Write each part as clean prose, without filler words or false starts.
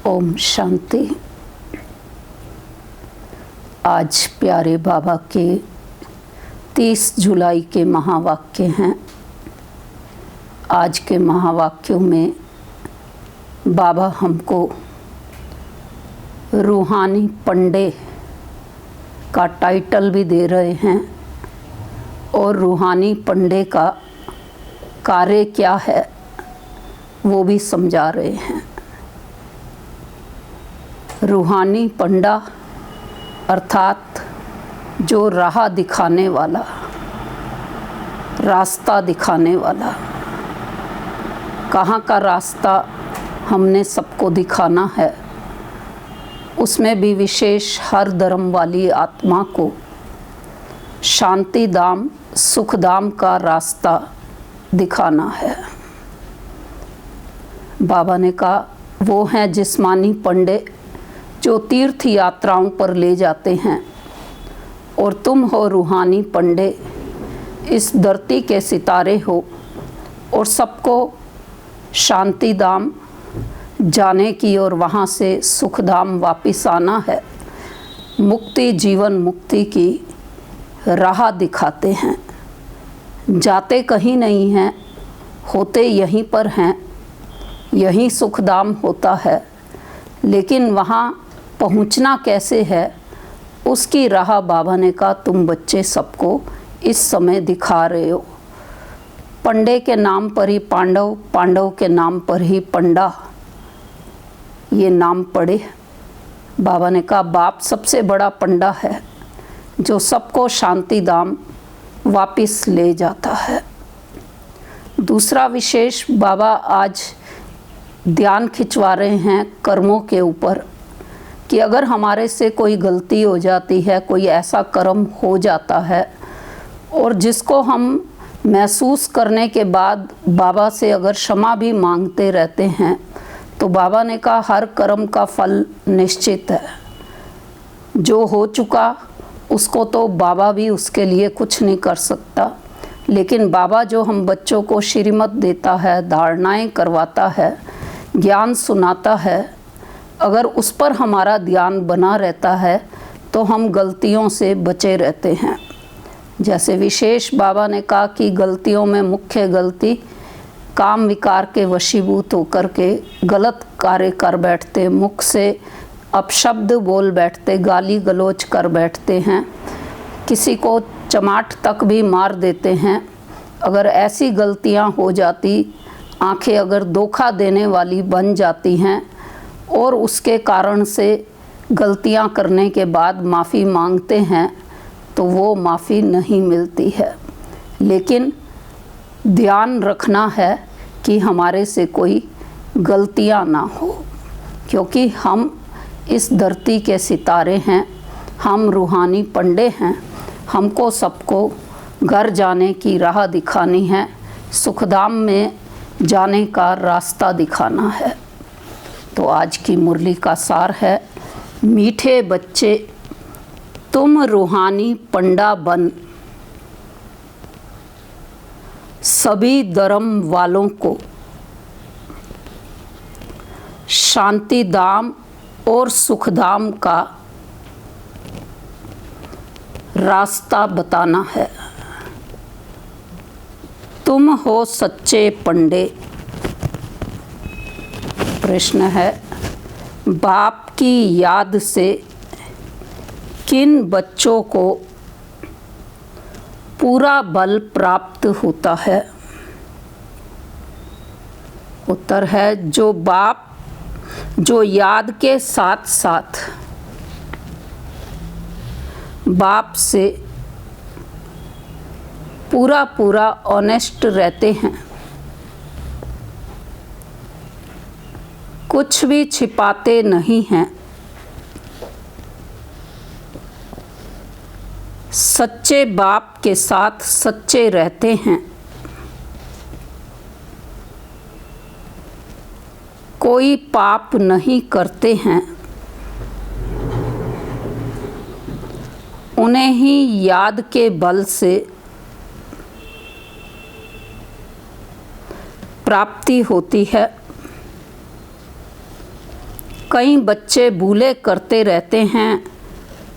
ओम शांति। आज प्यारे बाबा के 30 जुलाई के महावाक्य हैं। आज के महावाक्यों में बाबा हमको रूहानी पंडे का टाइटल भी दे रहे हैं और रूहानी पंडे का कार्य क्या है वो भी समझा रहे हैं। रूहानी पंडा अर्थात जो राह दिखाने वाला, रास्ता दिखाने वाला। कहाँ का रास्ता हमने सबको दिखाना है, उसमें भी विशेष हर धर्म वाली आत्मा को शांति धाम, सुख धाम का रास्ता दिखाना है। बाबा ने कहा वो हैं जिस्मानी पंडे जो तीर्थ यात्राओं पर ले जाते हैं, और तुम हो रूहानी पंडे, इस धरती के सितारे हो और सबको शांति धाम जाने की और वहाँ से सुख धाम वापिस आना है। मुक्ति, जीवन मुक्ति की राह दिखाते हैं। जाते कहीं नहीं हैं, होते यहीं पर हैं। यहीं सुख धाम होता है, लेकिन वहाँ पहुँचना कैसे है उसकी राह बाबा ने कहा तुम बच्चे सबको इस समय दिखा रहे हो। पंडे के नाम पर ही पांडव, पांडव के नाम पर ही पंडा, ये नाम पड़े। बाबा ने कहा बाप सबसे बड़ा पंडा है जो सबको शांति धाम वापिस ले जाता है। दूसरा विशेष बाबा आज ध्यान खिंचवा रहे हैं कर्मों के ऊपर कि अगर हमारे से कोई गलती हो जाती है, कोई ऐसा कर्म हो जाता है और जिसको हम महसूस करने के बाद बाबा से अगर क्षमा भी मांगते रहते हैं, तो बाबा ने कहा हर कर्म का फल निश्चित है। जो हो चुका उसको तो बाबा भी उसके लिए कुछ नहीं कर सकता, लेकिन बाबा जो हम बच्चों को श्रीमत देता है, धारणाएं करवाता है, ज्ञान सुनाता है, अगर उस पर हमारा ध्यान बना रहता है तो हम गलतियों से बचे रहते हैं। जैसे विशेष बाबा ने कहा कि गलतियों में मुख्य गलती काम विकार के वशीभूत होकर के गलत कार्य कर बैठते, मुख से अपशब्द बोल बैठते, गाली गलौज कर बैठते हैं, किसी को चमाट तक भी मार देते हैं, अगर ऐसी गलतियां हो जाती, आंखें अगर धोखा देने वाली बन जाती हैं और उसके कारण से गलतियां करने के बाद माफ़ी मांगते हैं तो वो माफ़ी नहीं मिलती है। लेकिन ध्यान रखना है कि हमारे से कोई गलतियां ना हो, क्योंकि हम इस धरती के सितारे हैं, हम रूहानी पंडे हैं। हमको सबको घर जाने की राह दिखानी है, सुखधाम में जाने का रास्ता दिखाना है। तो आज की मुरली का सार है, मीठे बच्चे तुम रूहानी पंडा बन, सभी धर्म वालों को शांति धाम और सुखधाम का रास्ता बताना है। तुम हो सच्चे पंडे। प्रश्न है, बाप की याद से किन बच्चों को पूरा बल प्राप्त होता है? उत्तर है, जो याद के साथ साथ बाप से पूरा ऑनेस्ट रहते हैं, कुछ भी छिपाते नहीं हैं, सच्चे बाप के साथ सच्चे रहते हैं, कोई पाप नहीं करते हैं, उन्हें ही याद के बल से प्राप्ति होती है। कई बच्चे भूले करते रहते हैं,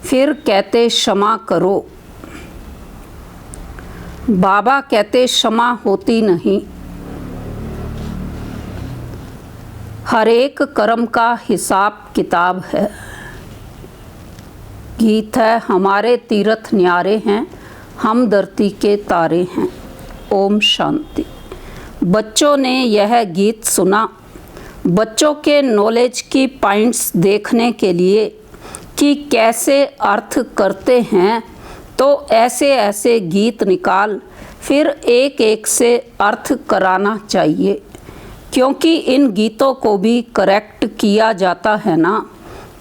फिर कहते क्षमा करो। बाबा कहते क्षमा होती नहीं, हर एक कर्म का हिसाब किताब है। गीत है, हमारे तीर्थ न्यारे हैं, हम धरती के तारे हैं। ओम शांति। बच्चों ने यह गीत सुना। बच्चों के नॉलेज की पॉइंट्स देखने के लिए कि कैसे अर्थ करते हैं, तो ऐसे ऐसे गीत निकाल फिर एक एक से अर्थ कराना चाहिए, क्योंकि इन गीतों को भी करेक्ट किया जाता है ना।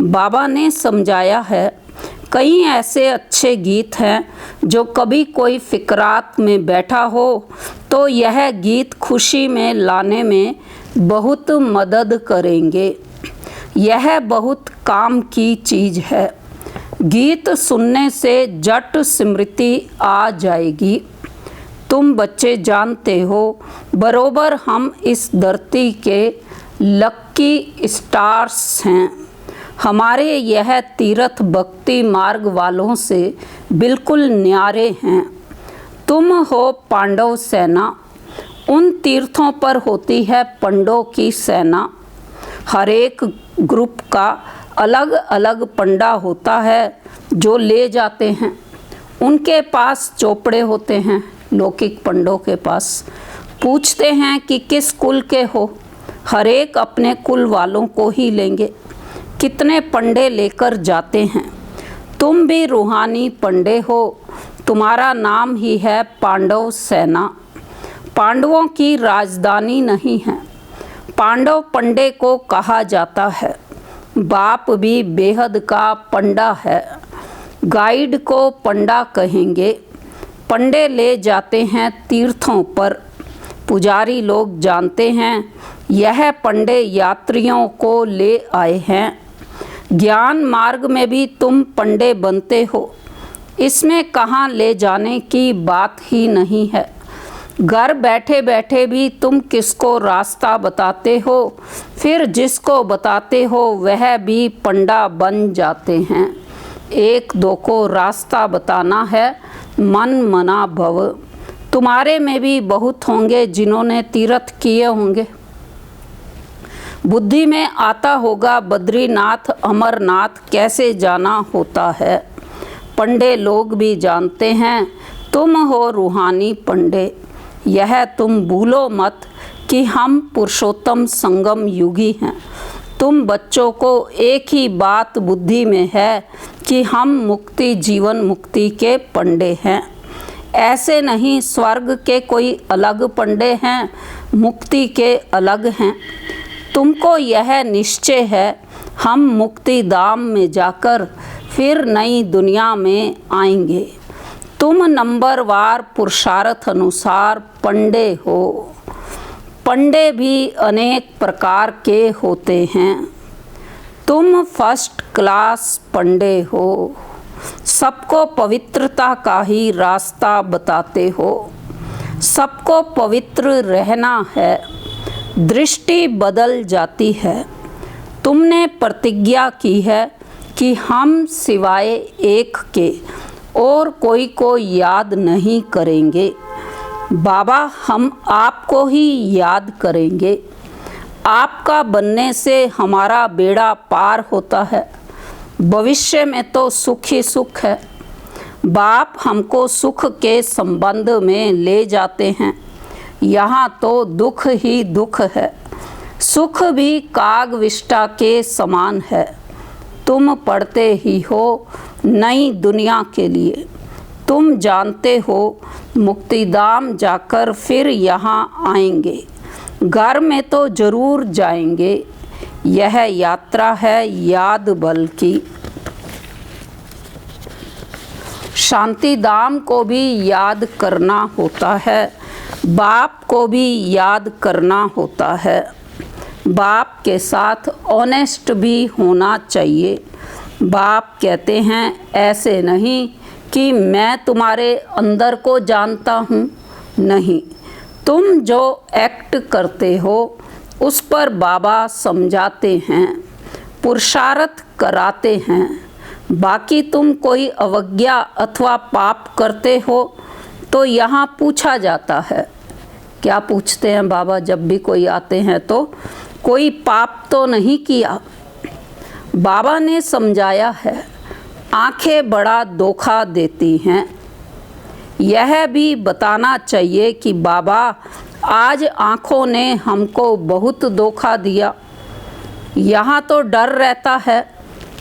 बाबा ने समझाया है, कई ऐसे अच्छे गीत हैं जो कभी कोई फिक्रात में बैठा हो तो यह गीत खुशी में लाने में बहुत मदद करेंगे। यह बहुत काम की चीज़ है। गीत सुनने से झट स्मृति आ जाएगी। तुम बच्चे जानते हो, बरोबर हम इस धरती के लक्की स्टार्स हैं। हमारे यह तीर्थ भक्ति मार्ग वालों से बिल्कुल न्यारे हैं। तुम हो पांडव सेना। उन तीर्थों पर होती है पंडों की सेना। हर एक ग्रुप का अलग अलग पंडा होता है जो ले जाते हैं। उनके पास चोपड़े होते हैं, लौकिक पंडों के पास। पूछते हैं कि किस कुल के हो, हर एक अपने कुल वालों को ही लेंगे। कितने पंडे लेकर जाते हैं। तुम भी रूहानी पंडे हो, तुम्हारा नाम ही है पांडव सेना। पांडवों की राजधानी नहीं है, पांडव पंडे को कहा जाता है। बाप भी बेहद का पंडा है, गाइड को पंडा कहेंगे। पंडे ले जाते हैं तीर्थों पर। पुजारी लोग जानते हैं यह पंडे यात्रियों को ले आए हैं। ज्ञान मार्ग में भी तुम पंडे बनते हो, इसमें कहाँ ले जाने की बात ही नहीं है। घर बैठे बैठे भी तुम किसको रास्ता बताते हो, फिर जिसको बताते हो वह भी पंडा बन जाते हैं। एक दो को रास्ता बताना है, मन मना भव। तुम्हारे में भी बहुत होंगे जिन्होंने तीर्थ किए होंगे। बुद्धि में आता होगा बद्रीनाथ अमरनाथ कैसे जाना होता है। पंडे लोग भी जानते हैं तुम हो रूहानी पंडे। यह तुम भूलो मत कि हम पुरुषोत्तम संगम युगी हैं। तुम बच्चों को एक ही बात बुद्धि में है कि हम मुक्ति जीवन मुक्ति के पंडे हैं। ऐसे नहीं स्वर्ग के कोई अलग पंडे हैं, मुक्ति के अलग हैं। तुमको यह निश्चय है हम मुक्ति धाम में जाकर फिर नई दुनिया में आएंगे। तुम नंबरवार पुरुषार्थ अनुसार पंडे हो। पंडे भी अनेक प्रकार के होते हैं। तुम फर्स्ट क्लास पंडे हो। सबको पवित्रता का ही रास्ता बताते हो। सबको पवित्र रहना है। दृष्टि बदल जाती है। तुमने प्रतिज्ञा की है कि हम सिवाय एक के और कोई को याद नहीं करेंगे। बाबा हम आपको ही याद करेंगे। आपका बनने से हमारा बेड़ा पार होता है। भविष्य में तो सुख ही सुख है। बाप हमको सुख के संबंध में ले जाते हैं। यहाँ तो दुख ही दुख है। सुख भी कागविष्टा के समान है। तुम पढ़ते ही हो नई दुनिया के लिए। तुम जानते हो मुक्तिधाम जाकर फिर यहाँ आएंगे। घर में तो जरूर जाएंगे। यह यात्रा है याद बल की। शांतिधाम को भी याद करना होता है। बाप को भी याद करना होता है। बाप के साथ ऑनेस्ट भी होना चाहिए। बाप कहते हैं ऐसे नहीं कि मैं तुम्हारे अंदर को जानता हूँ। नहीं, तुम जो एक्ट करते हो उस पर बाबा समझाते हैं, पुरुषार्थ कराते हैं। बाकी तुम कोई अवज्ञा अथवा पाप करते हो तो यहाँ पूछा जाता है। क्या पूछते हैं बाबा जब भी कोई आते हैं तो? कोई पाप तो नहीं किया। बाबा ने समझाया है आंखें बड़ा धोखा देती हैं। यह भी बताना चाहिए कि बाबा आज आँखों ने हमको बहुत धोखा दिया। यहाँ तो डर रहता है।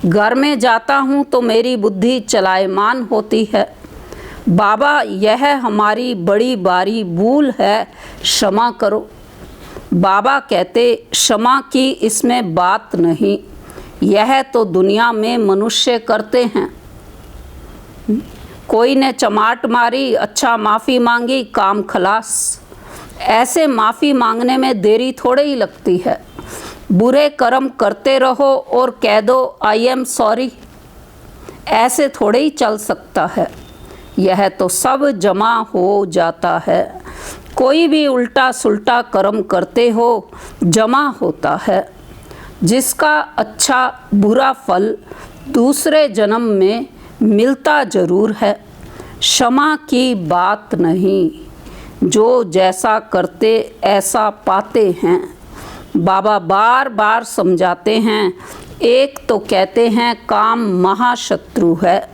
घर में जाता हूँ तो मेरी बुद्धि चलायमान होती है। बाबा यह हमारी बड़ी बारी भूल है, क्षमा करो। बाबा कहते क्षमा की इसमें बात नहीं। यह तो दुनिया में मनुष्य करते हैं। कोई ने चमाट मारी, अच्छा माफ़ी मांगी, काम खलास। ऐसे माफ़ी मांगने में देरी थोड़ी ही लगती है। बुरे कर्म करते रहो और कह दो आई एम सॉरी, ऐसे थोड़े ही चल सकता है। यह तो सब जमा हो जाता है। कोई भी उल्टा सुल्टा कर्म करते हो जमा होता है, जिसका अच्छा बुरा फल दूसरे जन्म में मिलता जरूर है। क्षमा की बात नहीं, जो जैसा करते ऐसा पाते हैं। बाबा बार बार समझाते हैं। एक तो कहते हैं काम महाशत्रु है।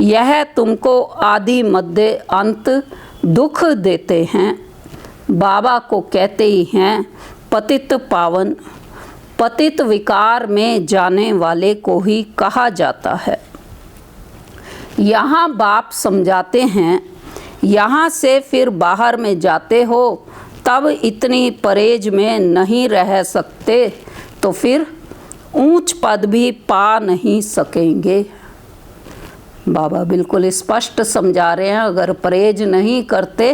यह तुमको आदि मध्य अंत दुख देते हैं। बाबा को कहते ही हैं पतित पावन। पतित विकार में जाने वाले को ही कहा जाता है। यहाँ बाप समझाते हैं यहाँ से फिर बाहर में जाते हो तब इतनी परहेज में नहीं रह सकते तो फिर ऊंच पद भी पा नहीं सकेंगे। बाबा बिल्कुल स्पष्ट समझा रहे हैं, अगर परहेज नहीं करते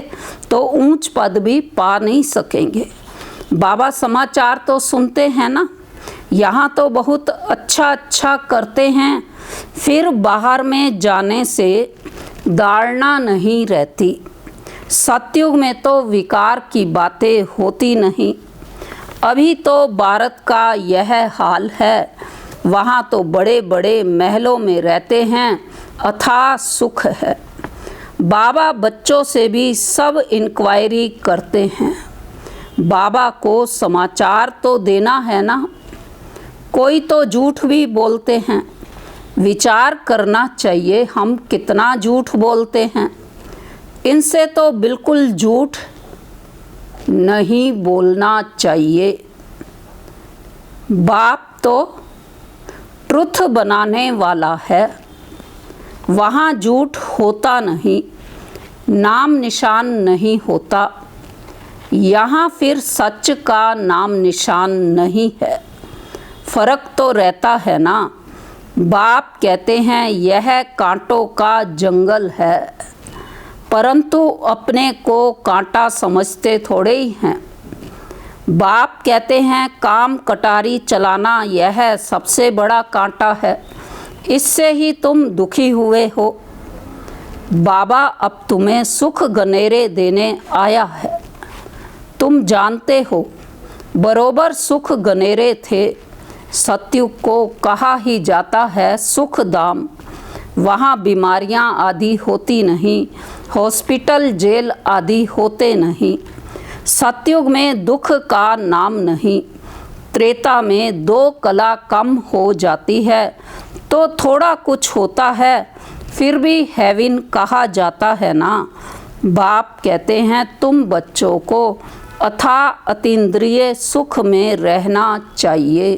तो ऊंच पद भी पा नहीं सकेंगे। बाबा समाचार तो सुनते हैं ना, यहाँ तो बहुत अच्छा करते हैं, फिर बाहर में जाने से धारणा नहीं रहती। सतयुग में तो विकार की बातें होती नहीं। अभी तो भारत का यह हाल है। वहाँ तो बड़े बड़े महलों में रहते हैं, अथाह सुख है। बाबा बच्चों से भी सब इंक्वायरी करते हैं। बाबा को समाचार तो देना है ना। कोई तो झूठ भी बोलते हैं। विचार करना चाहिए हम कितना झूठ बोलते हैं। इनसे तो बिल्कुल झूठ नहीं बोलना चाहिए। बाप तो ट्रुथ बनाने वाला है, वहाँ झूठ होता नहीं, नाम निशान नहीं होता। यहाँ फिर सच का नाम निशान नहीं है। फर्क तो रहता है ना। बाप कहते हैं यह कांटों का जंगल है, परंतु अपने को कांटा समझते थोड़े ही हैं। बाप कहते हैं काम कटारी चलाना यह सबसे बड़ा कांटा है, इससे ही तुम दुखी हुए हो। बाबा अब तुम्हें सुख गनेरे देने आया है। तुम जानते हो बरोबर सुख गनेरे थे। सतयुग को कहा ही जाता है सुख धाम। वहाँ बीमारियाँ आदि होती नहीं, हॉस्पिटल जेल आदि होते नहीं। सतयुग में दुख का नाम नहीं। त्रेता में 2 कला कम हो जाती है तो थोड़ा कुछ होता है, फिर भी हेवन कहा जाता है ना। बाप कहते हैं तुम बच्चों को अथाह अतीन्द्रिय सुख में रहना चाहिए।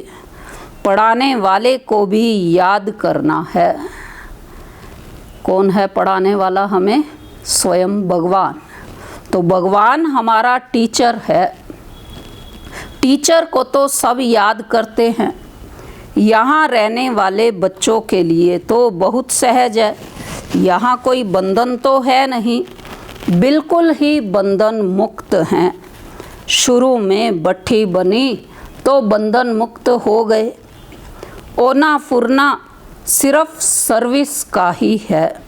पढ़ाने वाले को भी याद करना है। कौन है पढ़ाने वाला हमें? स्वयं भगवान। तो भगवान हमारा टीचर है। टीचर को तो सब याद करते हैं। यहाँ रहने वाले बच्चों के लिए तो बहुत सहज है। यहाँ कोई बंधन तो है नहीं, बिल्कुल ही बंधन मुक्त हैं। शुरू में भट्ठी बनी तो बंधन मुक्त हो गए। ओना फुरना सिर्फ सर्विस का ही है।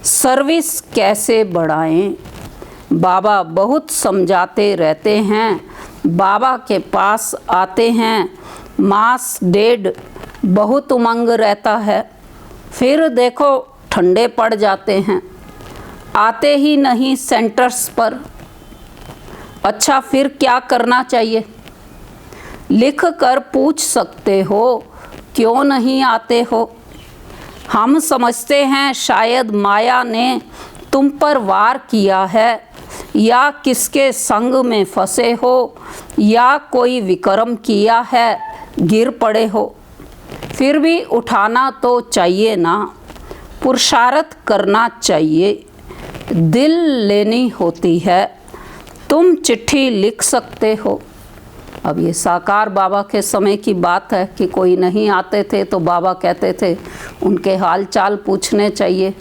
सर्विस कैसे बढ़ाएं? बाबा बहुत समझाते रहते हैं। बाबा के पास आते हैं, मास डेढ़ बहुत उमंग रहता है, फिर देखो ठंडे पड़ जाते हैं, आते ही नहीं सेंटर्स पर। अच्छा फिर क्या करना चाहिए? लिख कर पूछ सकते हो क्यों नहीं आते हो। हम समझते हैं शायद माया ने तुम पर वार किया है, या किसके संग में फंसे हो, या कोई विक्रम किया है, गिर पड़े हो। फिर भी उठाना तो चाहिए ना, पुरुषार्थ करना चाहिए, दिल लेनी होती है। तुम चिट्ठी लिख सकते हो। अब ये साकार बाबा के समय की बात है कि कोई नहीं आते थे तो बाबा कहते थे उनके हाल चाल पूछने चाहिए,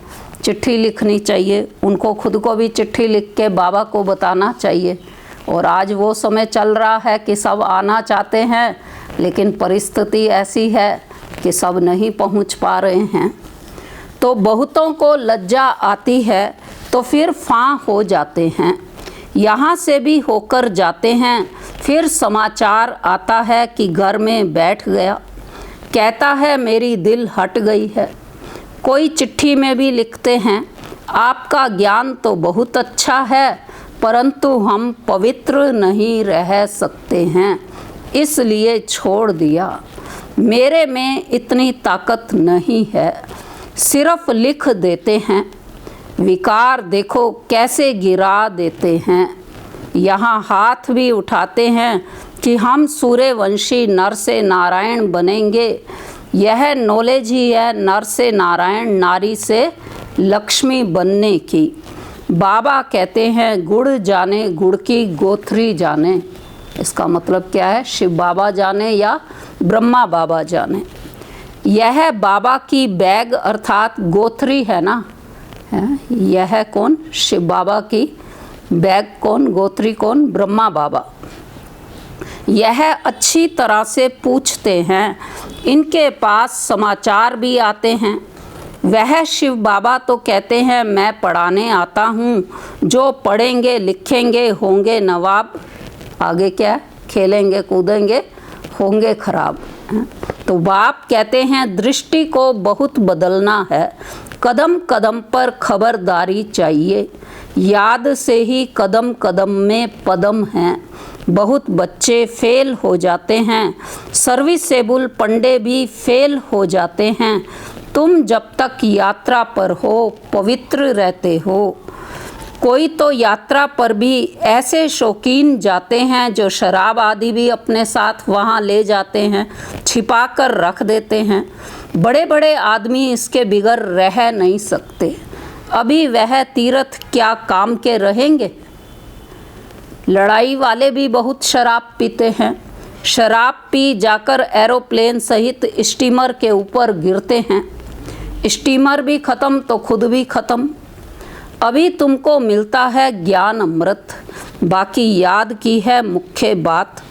चिट्ठी लिखनी चाहिए, उनको खुद को भी चिट्ठी लिख के बाबा को बताना चाहिए। और आज वो समय चल रहा है कि सब आना चाहते हैं, लेकिन परिस्थिति ऐसी है कि सब नहीं पहुंच पा रहे हैं। तो बहुतों को लज्जा आती है तो फिर फां हो जाते हैं, यहाँ से भी होकर जाते हैं। फिर समाचार आता है कि घर में बैठ गया, कहता है मेरी दिल हट गई है। कोई चिट्ठी में भी लिखते हैं आपका ज्ञान तो बहुत अच्छा है, परंतु हम पवित्र नहीं रह सकते हैं, इसलिए छोड़ दिया। मेरे में इतनी ताकत नहीं है। सिर्फ लिख देते हैं। विकार देखो कैसे गिरा देते हैं। यहाँ हाथ भी उठाते हैं कि हम सूर्यवंशी नर से नारायण बनेंगे। यह नॉलेज ही है नर से नारायण, नारी से लक्ष्मी बनने की। बाबा कहते हैं गुड़ जाने गुड़ की गोथरी जाने। इसका मतलब क्या है? शिव बाबा जाने या ब्रह्मा बाबा जाने। यह बाबा की बैग अर्थात गोथरी है ना, है? यह कौन? शिव बाबा की बैग कौन? गोत्री कौन? ब्रह्मा बाबा। यह अच्छी तरह से पूछते हैं, इनके पास समाचार भी आते हैं। वह शिव बाबा तो कहते हैं मैं पढ़ाने आता हूँ, जो पढ़ेंगे लिखेंगे होंगे नवाब। आगे क्या? खेलेंगे कूदेंगे होंगे खराब। तो बाप कहते हैं दृष्टि को बहुत बदलना है, कदम कदम पर खबरदारी चाहिए। याद से ही कदम कदम में पदम हैं। बहुत बच्चे फेल हो जाते हैं, सर्विसेबल पंडे भी फेल हो जाते हैं। तुम जब तक यात्रा पर हो पवित्र रहते हो। कोई तो यात्रा पर भी ऐसे शौकीन जाते हैं जो शराब आदि भी अपने साथ वहाँ ले जाते हैं, छिपा कर रख देते हैं। बड़े बड़े आदमी इसके बिगर रह नहीं सकते। अभी वह तीर्थ क्या काम के रहेंगे। लड़ाई वाले भी बहुत शराब पीते हैं। शराब पी जाकर एरोप्लेन सहित स्टीमर के ऊपर गिरते हैं। स्टीमर भी ख़त्म तो खुद भी ख़त्म। अभी तुमको मिलता है ज्ञान अमृत, बाकी याद की है मुख्य बात,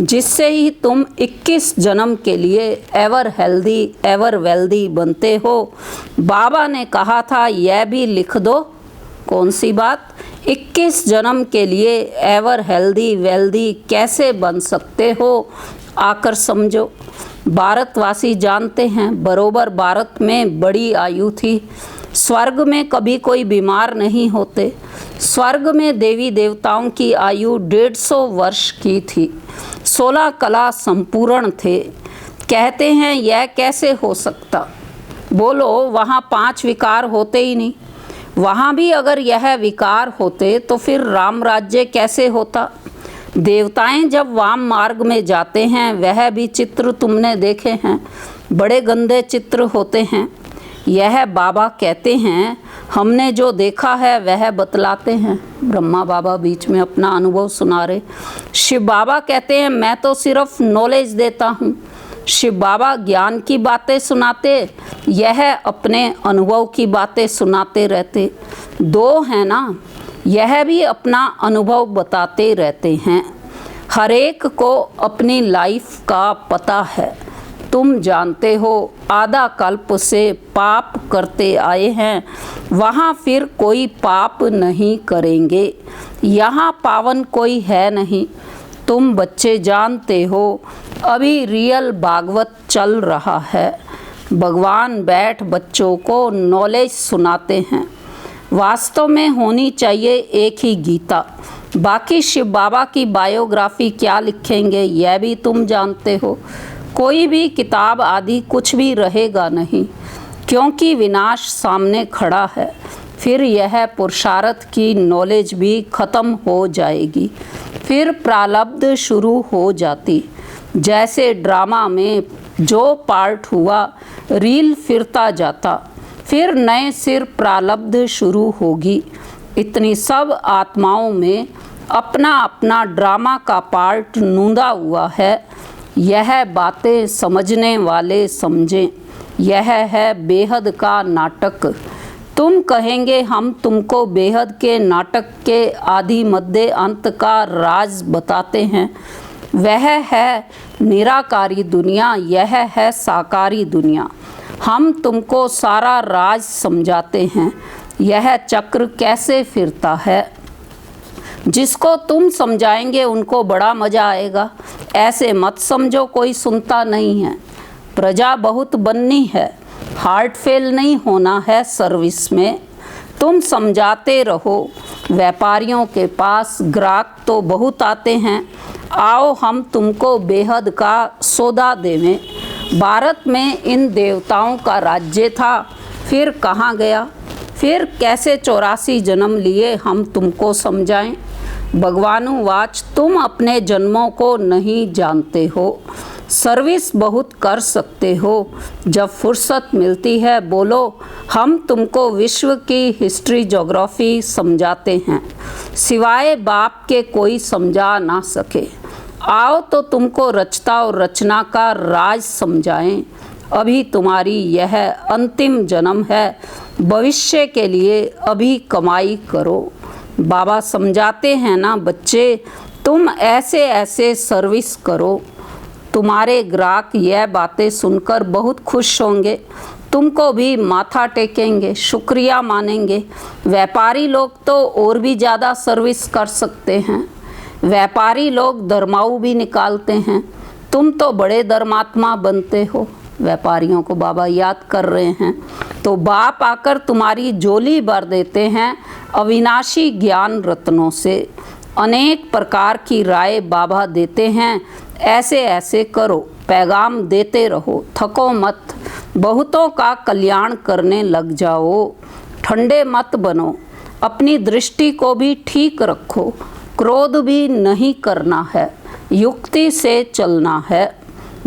जिससे ही तुम 21 जन्म के लिए एवर हेल्दी एवर वेल्दी बनते हो। बाबा ने कहा था यह भी लिख दो। कौन सी बात? 21 जन्म के लिए एवर हेल्दी वेल्दी कैसे बन सकते हो, आकर समझो। भारतवासी जानते हैं बरोबर भारत में बड़ी आयु थी। स्वर्ग में कभी कोई बीमार नहीं होते। स्वर्ग में देवी देवताओं की आयु 150 वर्ष की थी। 16 कला संपूर्ण थे। कहते हैं यह कैसे हो सकता? बोलो, वहाँ 5 विकार होते ही नहीं। वहाँ भी अगर यह विकार होते तो फिर राम राज्य कैसे होता? देवताएं जब वाम मार्ग में जाते हैं, वह भी चित्र तुमने देखे हैं, बड़े गंदे चित्र होते हैं। यह बाबा कहते हैं, हमने जो देखा है वह बतलाते हैं। ब्रह्मा बाबा बीच में अपना अनुभव सुना रहे। शिव बाबा कहते हैं मैं तो सिर्फ नॉलेज देता हूँ। शिव बाबा ज्ञान की बातें सुनाते, यह अपने अनुभव की बातें सुनाते रहते। दो हैं ना, यह भी अपना अनुभव बताते रहते हैं। हर एक को अपनी लाइफ का पता है। तुम जानते हो आधा कल्प से पाप करते आए हैं, वहाँ फिर कोई पाप नहीं करेंगे। यहाँ पावन कोई है नहीं। तुम बच्चे जानते हो अभी रियल भागवत चल रहा है। भगवान बैठ बच्चों को नॉलेज सुनाते हैं। वास्तव में होनी चाहिए एक ही गीता। बाकी शिव बाबा की बायोग्राफी क्या लिखेंगे यह भी तुम जानते हो। कोई भी किताब आदि कुछ भी रहेगा नहीं, क्योंकि विनाश सामने खड़ा है। फिर यह पुरुषार्थ की नॉलेज भी खत्म हो जाएगी। फिर प्रारब्ध शुरू हो जाती। जैसे ड्रामा में जो पार्ट हुआ, रील फिरता जाता, फिर नए सिर प्रारब्ध शुरू होगी। इतनी सब आत्माओं में अपना अपना ड्रामा का पार्ट नूंदा हुआ है। यह बातें समझने वाले समझें। यह है बेहद का नाटक। तुम कहेंगे हम तुमको बेहद के नाटक के आदि मध्य अंत का राज बताते हैं। वह है निराकारी दुनिया, यह है साकारी दुनिया। हम तुमको सारा राज समझाते हैं। यह चक्र कैसे फिरता है। जिसको तुम समझाएंगे उनको बड़ा मज़ा आएगा। ऐसे मत समझो कोई सुनता नहीं है। प्रजा बहुत बननी है, हार्ट फेल नहीं होना है सर्विस में। तुम समझाते रहो। व्यापारियों के पास ग्राहक तो बहुत आते हैं। आओ हम तुमको बेहद का सौदा देवें। भारत में इन देवताओं का राज्य था, फिर कहाँ गया? फिर कैसे 84 जन्म लिए हम तुमको समझाएं। भगवानुवाच तुम अपने जन्मों को नहीं जानते हो। सर्विस बहुत कर सकते हो। जब फुर्सत मिलती है बोलो, हम तुमको विश्व की हिस्ट्री ज्योग्राफी समझाते हैं। सिवाय बाप के कोई समझा ना सके। आओ तो तुमको रचता और रचना का राज समझाएं। अभी तुम्हारी यह अंतिम जन्म है। भविष्य के लिए अभी कमाई करो। बाबा समझाते हैं ना बच्चे, तुम ऐसे ऐसे सर्विस करो। तुम्हारे ग्राहक यह बातें सुनकर बहुत खुश होंगे। तुमको भी माथा टेकेंगे, शुक्रिया मानेंगे। व्यापारी लोग तो और भी ज़्यादा सर्विस कर सकते हैं। व्यापारी लोग धर्माऊ भी निकालते हैं। तुम तो बड़े धर्मात्मा बनते हो। व्यापारियों को बाबा याद कर रहे हैं। तो बाप आकर तुम्हारी झोली भर देते हैं अविनाशी ज्ञान रत्नों से। अनेक प्रकार की राय बाबा देते हैं। ऐसे ऐसे करो, पैगाम देते रहो, थको मत। बहुतों का कल्याण करने लग जाओ। ठंडे मत बनो। अपनी दृष्टि को भी ठीक रखो, क्रोध भी नहीं करना है, युक्ति से चलना है।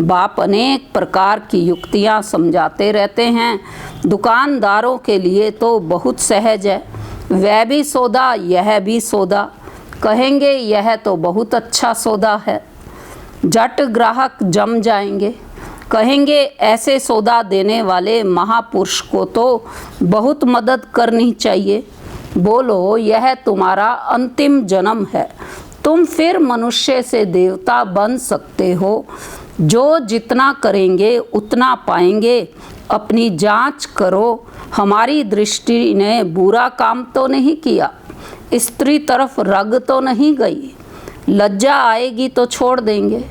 बाप अनेक प्रकार की युक्तियाँ समझाते रहते हैं। दुकानदारों के लिए तो बहुत सहज है, वह भी सौदा यह भी सौदा, कहेंगे यह तो बहुत अच्छा सौदा है। झट ग्राहक जम जाएंगे, कहेंगे ऐसे सौदा देने वाले महापुरुष को तो बहुत मदद करनी चाहिए। बोलो यह तुम्हारा अंतिम जन्म है, तुम फिर मनुष्य से देवता बन सकते हो। जो जितना करेंगे उतना पाएंगे। अपनी जांच करो, हमारी दृष्टि ने बुरा काम तो नहीं किया, स्त्री तरफ रग तो नहीं गई। लज्जा आएगी तो छोड़ देंगे।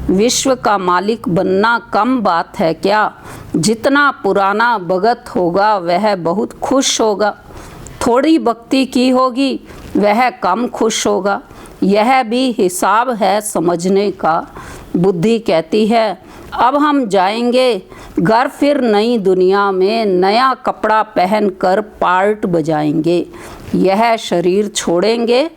विश्व का मालिक बनना कम बात है क्या? जितना पुराना भगत होगा वह बहुत खुश होगा, थोड़ी भक्ति की होगी वह कम खुश होगा। यह भी हिसाब है समझने का। बुद्धि कहती है अब हम जाएंगे घर, फिर नई दुनिया में नया कपड़ा पहनकर पार्ट बजाएंगे। यह शरीर छोड़ेंगे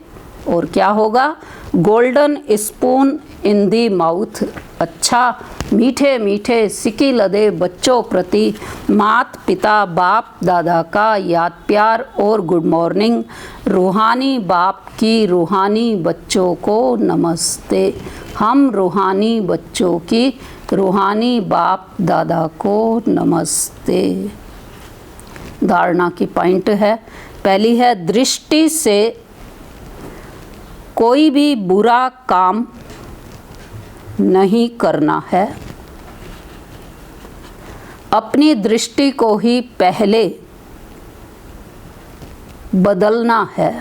और क्या होगा? Golden spoon in the mouth. अच्छा मीठे मीठे सिकी लदे बच्चों प्रति मात पिता बाप दादा का याद प्यार और गुड मॉर्निंग। रूहानी बाप की रूहानी बच्चों को नमस्ते। हम रूहानी बच्चों की रूहानी बाप दादा को नमस्ते। धारणा की पॉइंट है, पहली है दृष्टि से कोई भी बुरा काम नहीं करना है। अपनी दृष्टि को ही पहले बदलना है।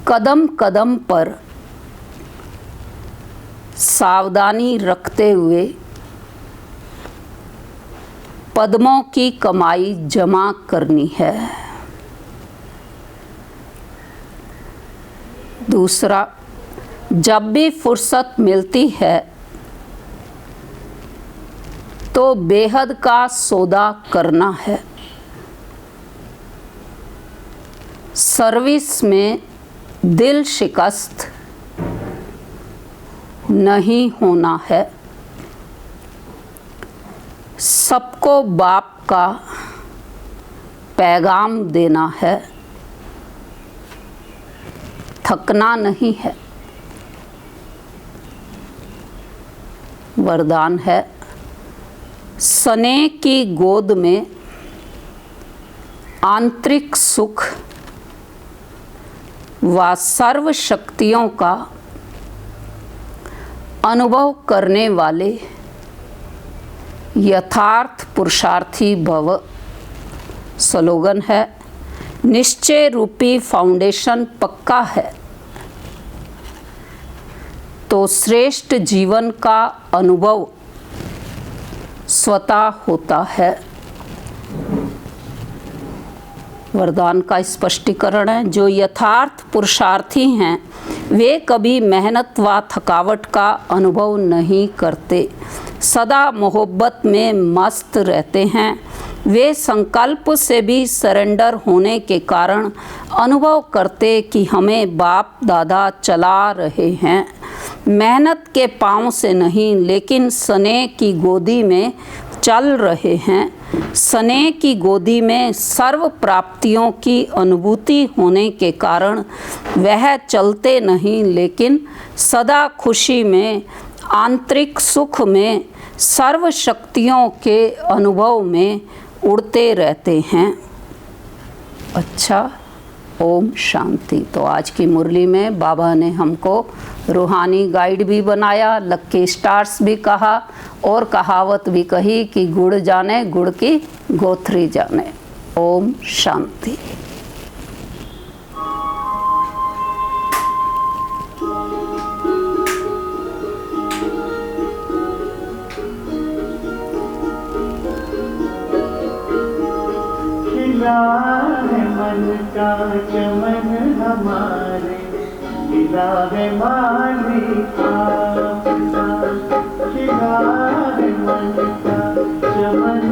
कदम कदम पर सावधानी रखते हुए पद्मों की कमाई जमा करनी है। दूसरा, जब भी फुर्सत मिलती है तो बेहद का सौदा करना है। सर्विस में दिल शिकस्त नहीं होना है। सबको बाप का पैगाम देना है, थकना नहीं है। वरदान है सने की गोद में आंतरिक सुख व सर्व शक्तियों का अनुभव करने वाले यथार्थ पुरुषार्थी भव। स्लोगन है निश्चय रूपी फाउंडेशन पक्का है तो श्रेष्ठ जीवन का अनुभव स्वतः होता है। वरदान का स्पष्टीकरण है जो यथार्थ पुरुषार्थी हैं वे कभी मेहनत व थकावट का अनुभव नहीं करते, सदा मोहब्बत में मस्त रहते हैं। वे संकल्प से भी सरेंडर होने के कारण अनुभव करते कि हमें बाप दादा चला रहे हैं। मेहनत के पांव से नहीं लेकिन सने की गोदी में चल रहे हैं। सने की गोदी में सर्व प्राप्तियों की अनुभूति होने के कारण वह चलते नहीं लेकिन सदा खुशी में, आंतरिक सुख में, सर्व शक्तियों के अनुभव में उड़ते रहते हैं। अच्छा, ओम शांति। तो आज की मुरली में बाबा ने हमको रूहानी गाइड भी बनाया, लक्की स्टार्स भी कहा और कहावत भी कही कि गुड़ जाने गुड़ की गोथरी जाने। ओम शांति। मन का चमन हमारे खिला है मालिका, खिला है मन का चमन